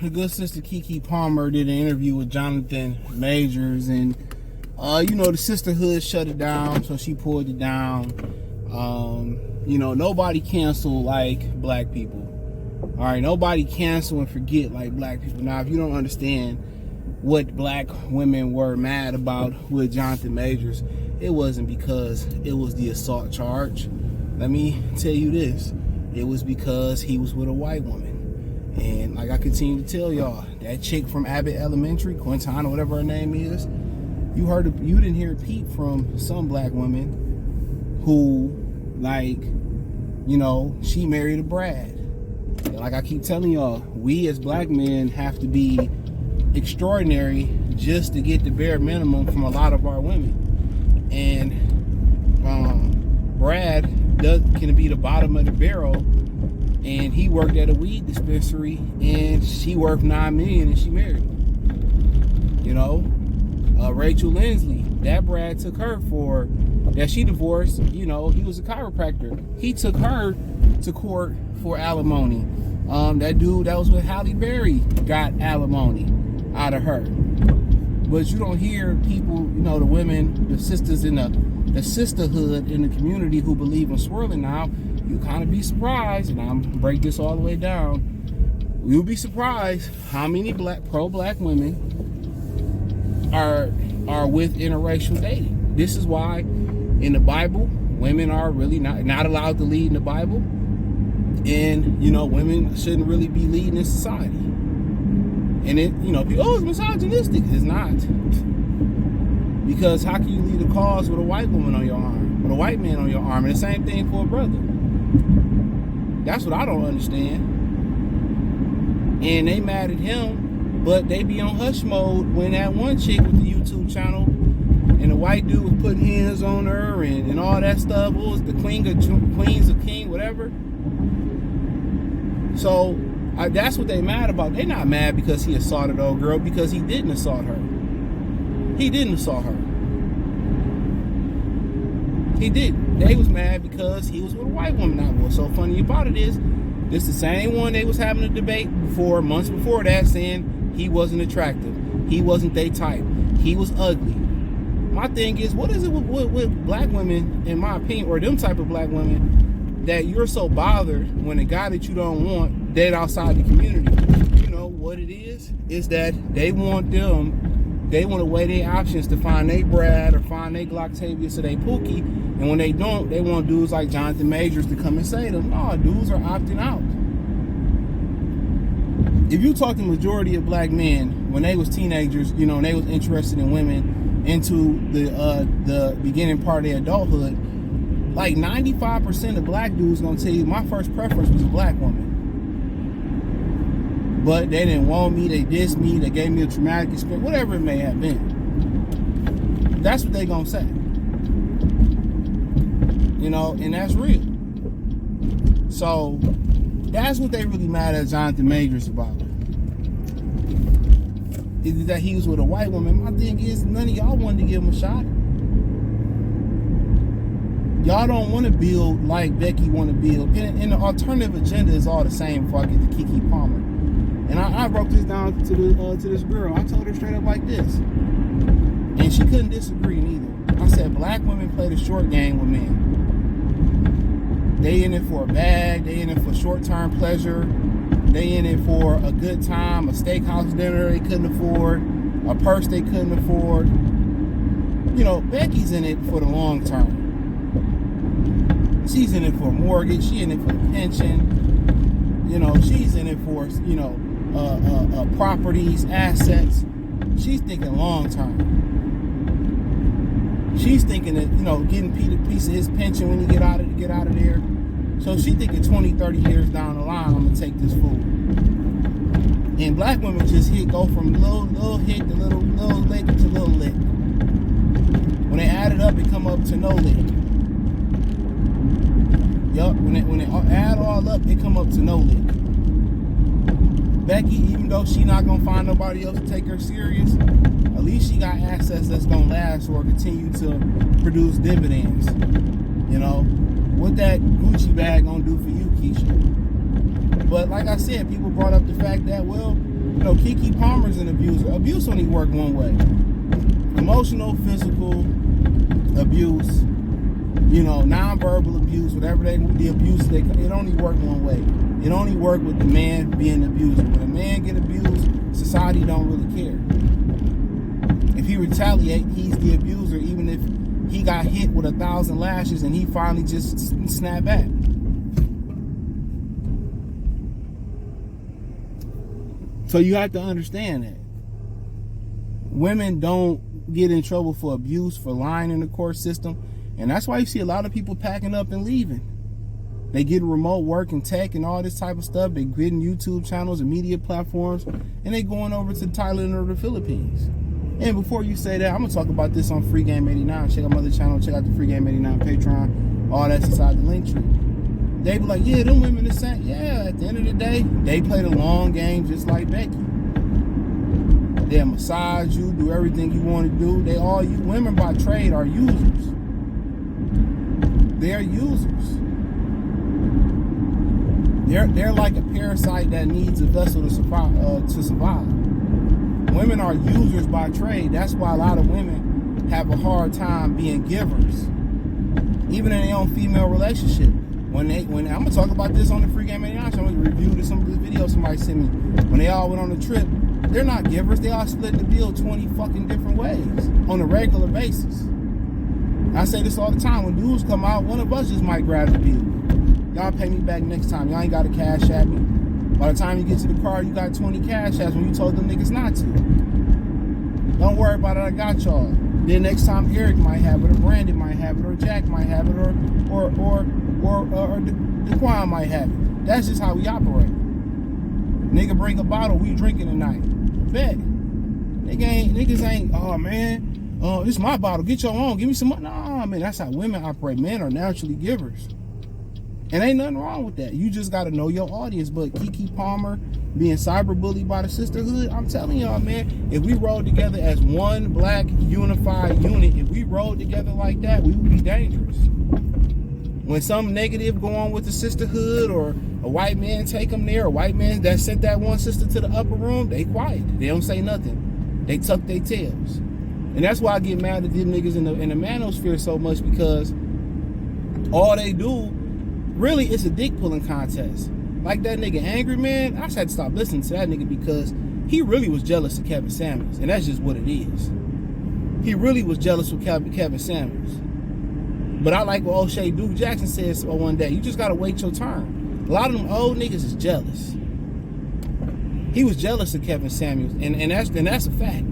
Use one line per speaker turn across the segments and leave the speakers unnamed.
the good sister KeKe Palmer did an interview with Johnathan Majors, and the sisterhood shut it down, so she pulled it down. Nobody cancel like black people. All right, nobody cancel and forget like black people. Now, if you don't understand what black women were mad about with Johnathan Majors, it wasn't because it was the assault charge. Let me tell you this. It was because he was with a white woman. And like I continue to tell y'all, that chick from Abbott Elementary, Quintana, whatever her name is, you didn't hear a peep from some black women who, she married a Brad. Like I keep telling y'all, we as black men have to be extraordinary just to get the bare minimum from a lot of our women. And Brad can be the bottom of the barrel, and he worked at a weed dispensary, and she worth $9 million, and she married him. Rachel Lindsley, that Brad took her for that she divorced. He was a chiropractor. He took her to court for alimony. That dude that was with Halle Berry got alimony out of her. But you don't hear people, the women, the sisters in the sisterhood in the community who believe in swirling now. You kind of be surprised, and I'm gonna break this all the way down. You'll be surprised how many pro-black women are with interracial dating. This is why in the Bible, women are really not allowed to lead in the Bible. And, women shouldn't really be leading in society. And people, it's misogynistic. It's not. Because how can you lead a cause with a white woman on your arm, with a white man on your arm? And the same thing for a brother. That's what I don't understand. And they mad at him, but they be on hush mode when that one chick with the YouTube channel and the white dude was putting hands on her and all that stuff. What was the Queens of King, whatever? So that's what they mad about. They not mad because he assaulted old girl, because he didn't assault her. He didn't assault her. He didn't. They was mad because he was with a white woman. Now, what's so funny about it is, this the same one they was having a debate months before that, saying he wasn't attractive. He wasn't they type. He was ugly. My thing is, what is it with black women, in my opinion, or them type of black women, that you're so bothered when a guy that you don't want dead outside the community? What it is that they want to weigh their options to find their Brad or find their Glocktavius or their Pookie, and when they don't, they want dudes like Johnathan Majors to come and say to them, no, dudes are opting out. If you talk to the majority of black men, when they was teenagers, and they was interested in women into the beginning part of their adulthood, like 95% of black dudes gonna tell you, my first preference was a black woman. But they didn't want me, they dissed me, they gave me a traumatic experience, whatever it may have been. That's what they gonna say. And that's real. So that's what they really mad at Johnathan Majors about. Is that he was with a white woman. My thing is, none of y'all wanted to give him a shot. Y'all don't want to build like Becky want to build. And the alternative agenda is all the same before I get to KeKe Palmer. And I broke this down to this girl. I told her straight up like this. And she couldn't disagree neither. I said, black women play the short game with men. They in it for a bag. They in it for short-term pleasure. They in it for a good time, a steakhouse dinner they couldn't afford, a purse they couldn't afford. Becky's in it for the long term. She's in it for a mortgage. She's in it for a pension. She's in it for, properties, assets. She's thinking long term. She's thinking that, getting a piece of his pension when you get out of there. So she's thinking 20, 30 years down the line, I'm going to take this fool. And black women just go from little hit to little lick to little lick. When they add it up, it come up to no lick. Yup, when they add all up, it come up to no lick. Becky, even though she not gonna find nobody else to take her serious, at least she got assets that's gonna last or continue to produce dividends. What that Gucci bag gonna do for you, Keisha? But like I said, people brought up the fact that, well, You know, KeKe Palmer's an abuser. Abuse only work one way. Emotional, physical abuse, you know, nonverbal abuse, whatever the abuse, it only work one way. It only work with the man being abused. When a man get abused, society don't really care. If he retaliate, he's the abuser, even if he got hit with 1,000 lashes and he finally just snap back. So you have to understand that women don't get in trouble for abuse, for lying in the court system. And that's why you see a lot of people packing up and leaving. They get remote work and tech and all this type of stuff. They getting YouTube channels and media platforms, and they going over to Thailand or the Philippines. And before you say that, I'm going to talk about this on Free Game 89. Check out my other channel. Check out the Free Game 89 Patreon. All that's inside the link tree. They be like, yeah, them women the same. Yeah, at the end of the day, they play the long game just like Becky. They'll massage you, do everything you want to do. They all, you women by trade are users. They're users. They're like a parasite that needs a vessel to survive. Women are users by trade. That's why a lot of women have a hard time being givers, even in their own female relationship. When I'm gonna talk about this on the Free Game 89, I'm gonna review some of the videos somebody sent me. When they all went on the trip, they're not givers. They all split the bill 20 fucking different ways on a regular basis. I say this all the time. When dudes come out, one of us just might grab the bill. Y'all pay me back next time. Y'all ain't got to cash at me. By the time you get to the car, you got 20 cash apps when you told them niggas not to. Don't worry about it. I got y'all. Then next time Eric might have it, or Brandon might have it, or Jack might have it, or DeQuan might have it. That's just how we operate. Nigga bring a bottle, we drinking tonight. Bet. Niggas ain't, oh man, this is my bottle. Get your own. Give me some money. Nah, man, that's how women operate. Men are naturally givers. And ain't nothing wrong with that. You just got to know your audience. But KeKe Palmer being cyberbullied by the sisterhood, I'm telling y'all, man, if we rolled together as one black unified unit, if we rolled together like that, we would be dangerous. When some negative go on with the sisterhood, or a white man take them there, a white man that sent that one sister to the upper room, they quiet. They don't say nothing. They tuck their tails. And that's why I get mad at them niggas in the Manosphere so much, because all they do, really, it's a dick pulling contest. Like that nigga Angry Man, I just had to stop listening to that nigga because he really was jealous of Kevin Samuels. And that's just what it is. He really was jealous of Kevin Samuels. But I like what O'Shea Duke Jackson said one day. You just gotta wait your turn. A lot of them old niggas is jealous. He was jealous of Kevin Samuels, and that's a fact.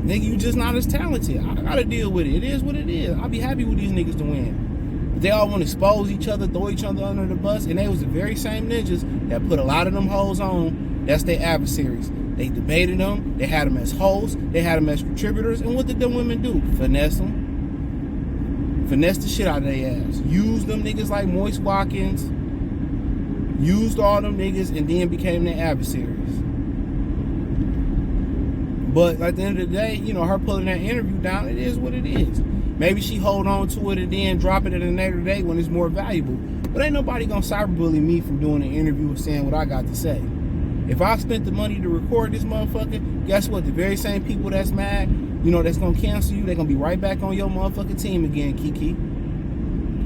Nigga, you just not as talented. I gotta deal with it. It is what it is. I'll be happy with these niggas to win. But they all want to expose each other, throw each other under the bus, and they was the very same ninjas that put a lot of them hoes on. That's their adversaries. They debated them. They had them as hosts. They had them as contributors. And what did them women do? Finesse them. Finesse the shit out of their ass. Use them niggas like Moist Watkins. Used all them niggas and then became their adversaries. But at the end of the day, you know, her pulling that interview down, it is what it is. Maybe she hold on to it and then drop it at a later date when it's more valuable. But ain't nobody gonna cyberbully me from doing an interview and saying what I got to say. If I spent the money to record this motherfucker, guess what? The very same people that's mad, you know, that's gonna cancel you, they're gonna be right back on your motherfucking team again, KeKe.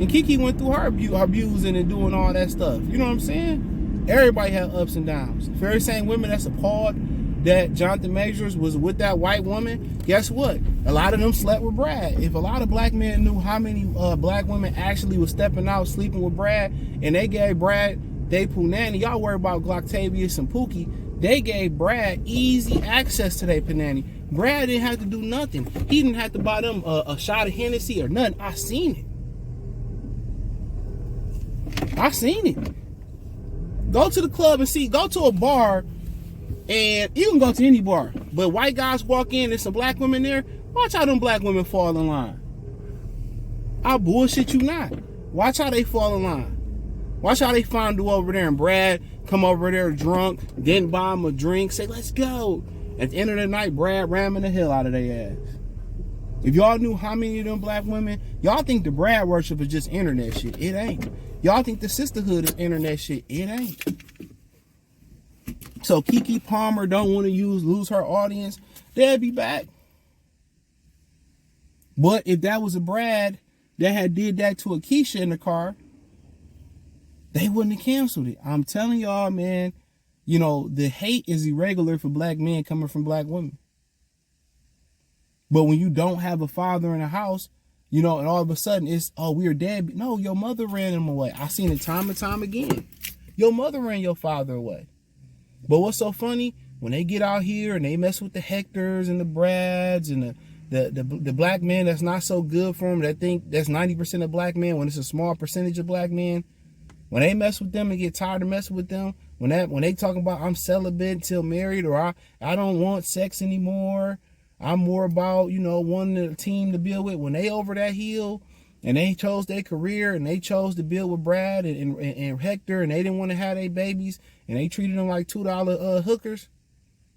And KeKe went through her abusing and doing all that stuff. You know what I'm saying? Everybody had ups and downs. The very same women that's appalled that Johnathan Majors was with that white woman, guess what? A lot of them slept with Brad. If a lot of black men knew how many black women actually was stepping out, sleeping with Brad, and they gave Brad they punani, y'all worry about Glocktavius and Pookie, they gave Brad easy access to their punani. Brad didn't have to do nothing. He didn't have to buy them a shot of Hennessy or nothing. I seen it. I seen it. Go to the club and see, go to a bar, and you can go to any bar, but white guys walk in, there's some black women there, watch how them black women fall in line. I bullshit you not. Watch how they fall in line. Watch how they fondue over there, and Brad come over there drunk, didn't buy him a drink, say, let's go. At the end of the night, Brad ramming the hell out of their ass. If y'all knew how many of them black women, y'all think the Brad worship is just internet shit. It ain't. Y'all think the sisterhood is internet shit. It ain't. So KeKe Palmer don't want to lose her audience. They'll be back. But if that was a Brad that had did that to a Keisha in the car, they wouldn't have canceled it. I'm telling y'all, man, you know, the hate is irregular for black men coming from black women. But when you don't have a father in the house, you know, and all of a sudden it's, oh, we're dead. No, your mother ran him away. I seen it time and time again. Your mother ran your father away. But what's so funny, when they get out here and they mess with the Hectors and the Brads and the black men that's not so good for them, that think that's 90% of black men when it's a small percentage of black men, when they mess with them and get tired of messing with them, when they talk about I'm celibate until married, or I don't want sex anymore, I'm more about, you know, wanting a team to build with, when they over that hill and they chose their career and they chose to build with Brad and Hector, and they didn't want to have their babies and they treated them like $2 hookers,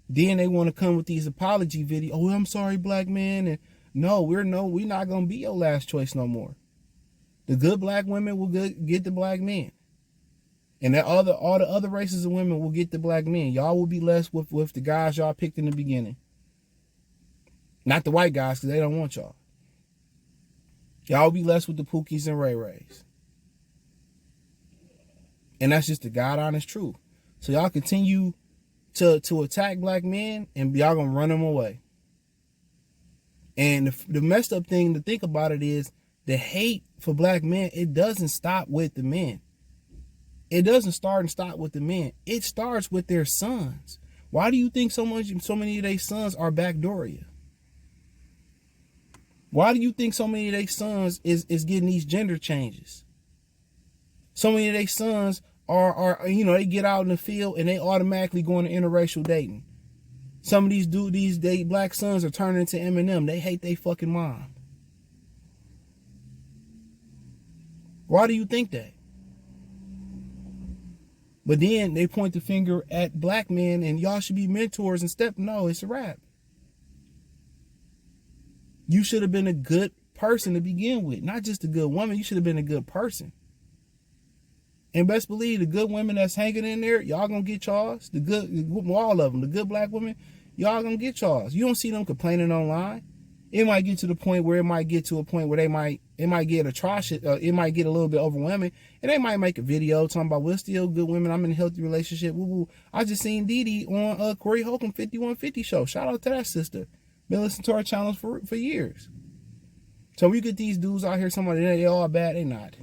then they want to come with these apology videos. Oh, I'm sorry, black man. And no, we're not going to be your last choice no more. The good black women will get the black men. And all the other races of women will get the black men. Y'all will be less with the guys y'all picked in the beginning. Not the white guys, because they don't want y'all. Y'all will be less with the Pookies and Ray Rays. And that's just the God honest truth. So y'all continue to attack black men, and y'all gonna run them away. And the messed up thing to think about it is the hate for black men, it doesn't stop with the men. It doesn't start and stop with the men. It starts with their sons. Why do you think so many of their sons are backdooria? Why do you think so many of their sons is getting these gender changes? So many of their sons are you know, they get out in the field and they automatically going to interracial dating. Some of these black sons are turning into Eminem. They hate their fucking mom. Why do you think that? But then they point the finger at black men and y'all should be mentors and step. No, it's a wrap. You should have been a good person to begin with. Not just a good woman. You should have been a good person. And best believe the good women that's hanging in there, y'all gonna get y'all's. All of them, the good black women, y'all gonna get y'all's. You don't see them complaining online. It might get to the point where it might get get atrocious. It might get a little bit overwhelming, and they might make a video talking about we're still good women. I'm in a healthy relationship. Woo woo. I just seen Dee Dee on Corey Holcomb 5150 show. Shout out to that sister. Been listening to our channels for years. So we get these dudes out here, somebody they all bad. They not.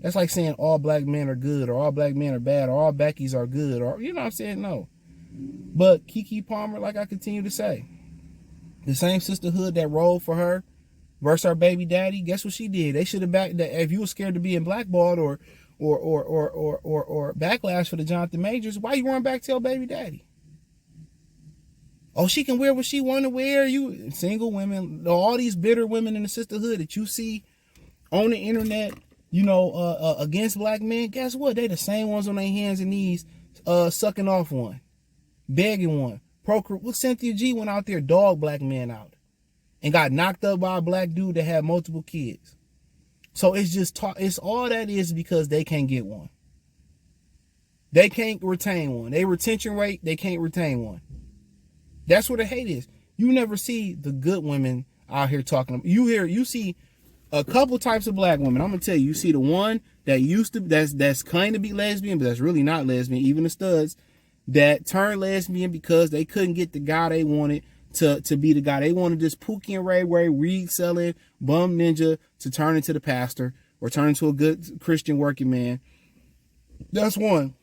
That's like saying all black men are good, or all black men are bad, or all Beckies are good, or you know what I'm saying? No. But KeKe Palmer, like I continue to say, the same sisterhood that rolled for her versus her baby daddy, guess what she did? They should have backed that. If you were scared of being blackballed or backlash for the Johnathan Majors, why you run back to your baby daddy? Oh, she can wear what she want to wear. You single women, all these bitter women in the sisterhood that you see on the internet, you know, against black men, guess what? They the same ones on their hands and knees, sucking off one, begging one. Well, Cynthia G went out there, dog black men out, and got knocked up by a black dude that had multiple kids. So it's just it's all that is because they can't get one. They can't retain one. They retention rate, they can't retain one. That's where the hate is. You never see the good women out here talking. You see a couple types of black women. I'm gonna tell you. You see the one that used to that's claimed to be lesbian, but that's really not lesbian. Even the studs that turned lesbian because they couldn't get the guy they wanted to be the guy. They wanted this Pookie and Ray weed selling bum ninja to turn into the pastor or turn into a good Christian working man. That's one.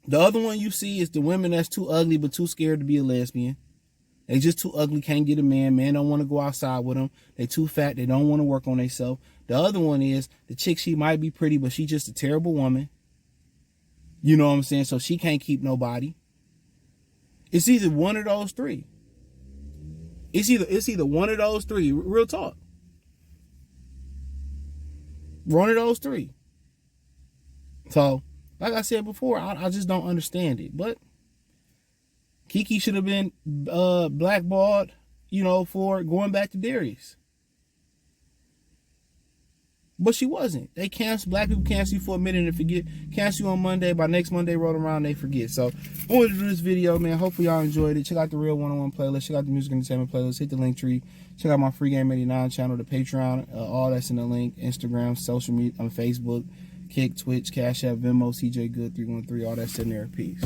The other one you see is the women that's too ugly but too scared to be a lesbian. They just too ugly, can't get a man. Man don't want to go outside with them. They too fat, they don't want to work on themselves. The other one is the chick, she might be pretty, but she just a terrible woman. You know what I'm saying? So she can't keep nobody. It's either one of those three. It's either one of those three. Real talk. One of those three. So, like I said before, I just don't understand it. But KeKe should have been blackballed, you know, for going back to Darius. But she wasn't. They cancel. Black people cancel you for a minute and forget. Cancel you on Monday. By next Monday roll around, they forget. So I wanted to do this video, man. Hopefully y'all enjoyed it. Check out the Real 101 playlist. Check out the Music Entertainment playlist. Hit the link tree. Check out my Free Game 89 channel, the Patreon. All that's in the link. Instagram, social media, on Facebook, KeKe, Twitch, Cash App, Venmo, CJ Good 313. All that's in there. Peace.